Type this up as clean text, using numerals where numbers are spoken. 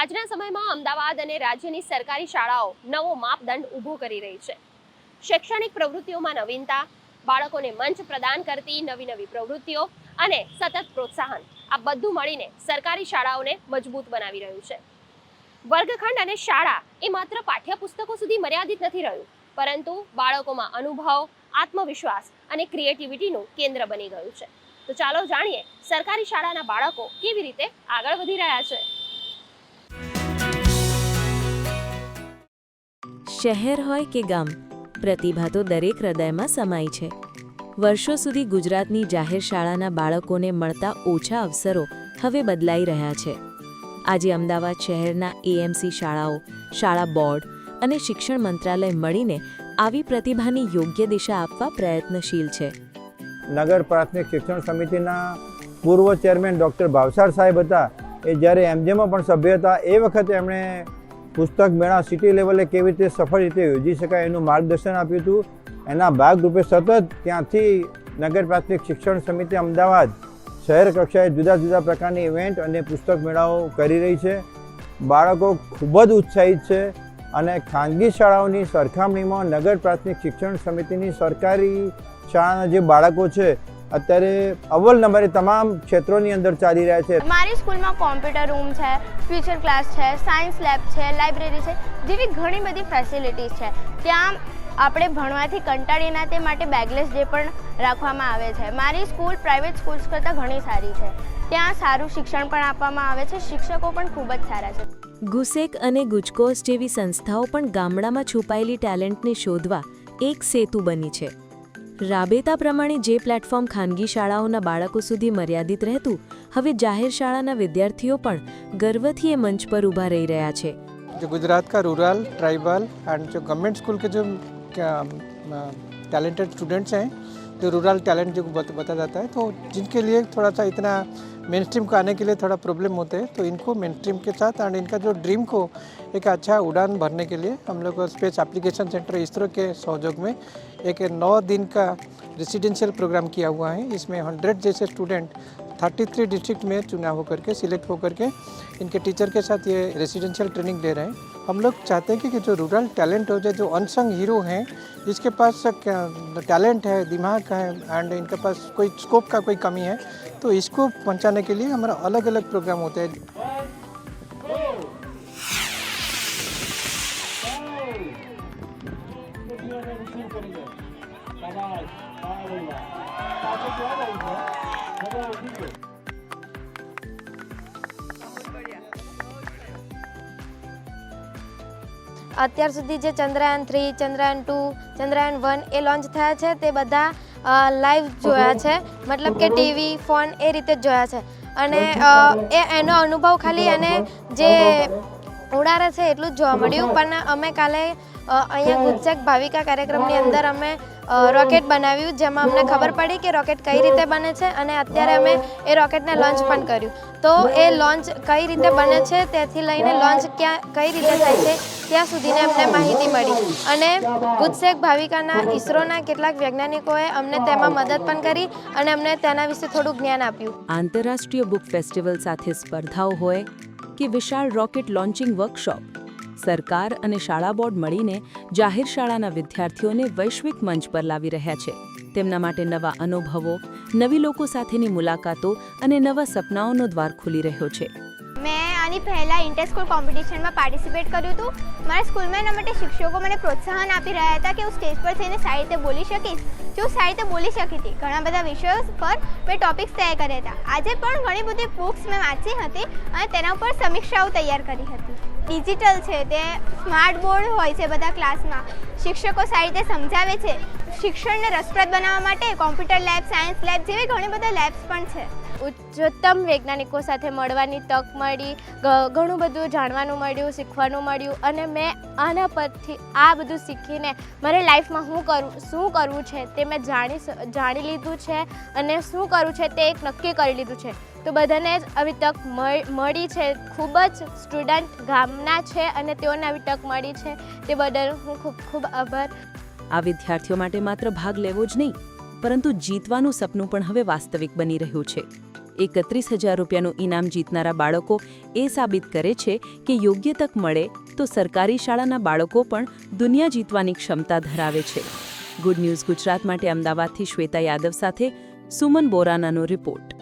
આજના સમયમાં અમદાવાદ અને રાજ્યની સરકારી શાળાઓ નવો માપદંડ ઊભો કરી રહી છે. શૈક્ષણિક પ્રવૃત્તિઓમાં નવીનતા, બાળકોને મંચ પ્રદાન કરતી નવી પ્રવૃત્તિઓ અને સતત પ્રોત્સાહન, આ બધું મળીને સરકારી શાળાઓને મજબૂત બનાવી રહ્યું છે. વર્ગખંડ અને શાળા એ માત્ર પાઠ્યપુસ્તકો સુધી મર્યાદિત નથી રહ્યું, પરંતુ બાળકોમાં અનુભવ, આત્મવિશ્વાસ અને ક્રિએટિવિટીનું કેન્દ્ર બની ગયું છે. તો ચાલો જાણીએ સરકારી શાળાના બાળકો કેવી રીતે આગળ વધી રહ્યા છે. શહેર હોય કે ગામ, પ્રતિભા તો દરેક હૃદયમાં સમાઈ છે. વર્ષો સુધી ગુજરાતની જાહેર શાળાના બાળકોને મળતા ઓછા અવસરો હવે બદલાઈ રહ્યા છે. આજે અમદાવાદ શહેરના એએમસી શાળાઓ, શાળા બોર્ડ અને શિક્ષણ મંત્રાલય મળીને આવી પ્રતિભાની યોગ્ય દિશા આપવા પ્રયત્નશીલ છે. નગર પ્રાથમિક શિક્ષણ સમિતિના પૂર્વ ચેરમેન ડૉક્ટર ભાવસાર સાહેબ હતા. એ જ્યારે એમજેમાં પણ સભ્ય હતા, એ વખતે એમણે પુસ્તક મેળા સિટી લેવલે કેવી રીતે સફળ રીતે યોજી શકાય એનું માર્ગદર્શન આપ્યું હતું. એના ભાગરૂપે સતત ત્યાંથી નગર પ્રાથમિક શિક્ષણ સમિતિ અમદાવાદ શહેર કક્ષાએ જુદા જુદા પ્રકારની ઇવેન્ટ અને પુસ્તક મેળાઓ કરી રહી છે. બાળકો ખૂબ જ ઉત્સાહિત છે અને ખાનગી શાળાઓની સરખામણીમાં નગર પ્રાથમિક શિક્ષણ સમિતિની સરકારી શાળાના જે બાળકો છે અત્યારે અવ્વલ નંબરે તમામ ક્ષેત્રોની અંદર ચાલી રહ્યા છે. મારી સ્કૂલમાં કોમ્પ્યુટર રૂમ છે, ફ્યુચર ક્લાસ છે, સાયન્સ લેબ છે, લાઇબ્રેરી છે, જેવી ઘણી બધી ફેસિલિટીઝ છે. ત્યાં આપણે ભણવાથી કંટાળીએ ના તે માટે બેગલેસ ડે પણ રાખવામાં આવે છે. મારી સ્કૂલ પ્રાઇવેટ સ્કૂલ્સ કરતાં ઘણી સારી છે. ત્યાં સારું શિક્ષણ પણ આપવામાં આવે છે, શિક્ષકો પણ ખૂબ જ સારા છે. ગુસેક અને ગુજકોસ જેવી સંસ્થાઓ પણ ગામડામાં છુપાયેલી ટેલેન્ટને શોધવા એક સેતુ બની છે. રાબેતા પ્રમાણે જે પ્લેટફોર્મ ખાનગી શાળાઓના બાળકો સુધી મર્યાદિત રહેતું, હવે જાહેર શાળાના વિદ્યાર્થીઓ પણ ગર્વથી એ મંચ પર ઊભા રહી રહ્યા છે. जो गुजरात का रूरल, ट्राइबल एंड जो गवर्नमेंट स्कूल के जो टैलेंटेड स्टूडेंट्स हैं, जो रूरल टैलेंट जो बताया जाता है, तो जिनके लिए थोड़ा सा इतना मेन स्ट्रीम को आने के लिए थोड़ा प्रॉब्लम होते हैं, तो इनको मेन स्ट्रीम के साथ एंड इनका जो ड्रीम को एक अच्छा उड़ान भरने के लिए हम लोग स्पेस एप्लीकेशन सेंटर इसरो के सहयोग में एक 9 दिन का रेसिडेंशियल प्रोग्राम किया हुआ है. इसमें 100 जैसे स्टूडेंट 33 डिस्ट्रिक्ट में चुनाव होकर के सिलेक्ट होकर के इनके टीचर के साथ ये रेसिडेंशियल ट्रेनिंग दे रहे हैं. हम लोग चाहते हैं कि जो रूरल टैलेंट हो जाए, जो अनसंग हीरो हैं, जिसके पास टैलेंट है, दिमाग है एंड इनके पास कोई स्कोप का कोई कमी है, तो इसको पहुंचाने के लिए हमारा अलग अलग प्रोग्राम होते हैं. અત્યાર સુધી જે ચંદ્રયાન 3, ચંદ્રયાન 2, ચંદ્રયાન 1 એ લોન્ચ થયા છે તે બધા લાઈવ જોયા છે, મતલબ કે ટીવી, ફોન એ રીતે જ જોયા છે. અને એનો અનુભવ ખાલી અને જે ઉડારે છે એટલું જ જોવા મળ્યું. પણ અમે કાલે અહીંયા ગુજસેક ભાવિકા કાર્યક્રમની અંદર અમે રોકેટ બનાવ્યું, જેમાં અમને ખબર પડી કે રોકેટ કઈ રીતે બને છે અને અત્યારે અમે એ રોકેટને લોન્ચ પણ કર્યું. તો એ લોન્ચ કઈ રીતે બને છે તેથી લઈને લોન્ચ કઈ રીતે થાય છે ત્યાં સુધીને અમને માહિતી મળી. અને ગુજસેક ભાવિકાના ઇસરોના કેટલાક વૈજ્ઞાનિકોએ અમને તેમાં મદદ પણ કરી અને અમને તેના વિશે થોડું જ્ઞાન આપ્યું. આંતરરાષ્ટ્રીય બુક ફેસ્ટિવલ સાથે સ્પર્ધાઓ હોય કે વિશાળ રોકેટ લોન્ચિંગ વર્કશોપ, સરકાર અને શાળા બોર્ડ મળીને જાહેર શાળાના વિદ્યાર્થીઓને વૈશ્વિક મંચ પર લાવી રહ્યા છે. તેમના માટે નવા અનુભવો, નવી લોકો સાથેની મુલાકાતો અને નવા સપનાઓનો દ્વાર ખુલી રહ્યો છે. મેં આની પહેલાં ઇન્ટર સ્કૂલ કોમ્પિટિશનમાં પાર્ટિસિપેટ કર્યું હતું. મારા સ્કૂલમાં એના માટે શિક્ષકો મને પ્રોત્સાહન આપી રહ્યા હતા કે હું સ્ટેજ પર થઈને સારી રીતે બોલી શકીશ. જો સારી રીતે બોલી શકી હતી, ઘણા બધા વિષયો પર મેં ટોપિક્સ તૈયાર કર્યા હતા. આજે પણ ઘણી બધી બુક્સ મેં વાંચી હતી અને તેના ઉપર સમીક્ષાઓ તૈયાર કરી હતી. ડિજિટલ છે, તે સ્માર્ટ બોર્ડ હોય છે બધા ક્લાસમાં, શિક્ષકો સારી રીતે સમજાવે છે. શિક્ષણને રસપ્રદ બનાવવા માટે કોમ્પ્યુટર લેબ, સાયન્સ લેબ જેવી ઘણી બધા લેબ્સ પણ છે. ઉચ્ચતમ વૈજ્ઞાનિકો સાથે મળવાની તક મળી, ઘણું બધું જાણવાનું મળ્યું, શીખવાનું મળ્યું. અને મેં આના પરથી આ બધું શીખીને મારે લાઈફમાં શું કરવું છે તે મેં જાણી લીધું છે અને શું કરવું છે તે એક નક્કી કરી લીધું છે. તો બધાને જ આવી તક મળી છે. ખૂબ જ સ્ટુડન્ટ ગામના છે અને તેઓને આવી તક મળી છે, તે બદલ હું ખૂબ ખૂબ આભાર. આ વિદ્યાર્થીઓ માટે માત્ર ભાગ લેવો જ નહીં, પરંતુ જીતવાનું સપનું પણ હવે વાસ્તવિક બની રહ્યું છે. 31,000 રૂપિયાનું ઇનામ જીતનારા બાળકો એ સાબિત કરે છે કે યોગ્ય તક મળે તો સરકારી શાળાના બાળકો પણ દુનિયા જીતવાની ક્ષમતા ધરાવે છે. ગુડ ન્યૂઝ ગુજરાત માટે અમદાવાદથી શ્વેતા યાદવ સાથે સુમન બોરાનાનો રિપોર્ટ.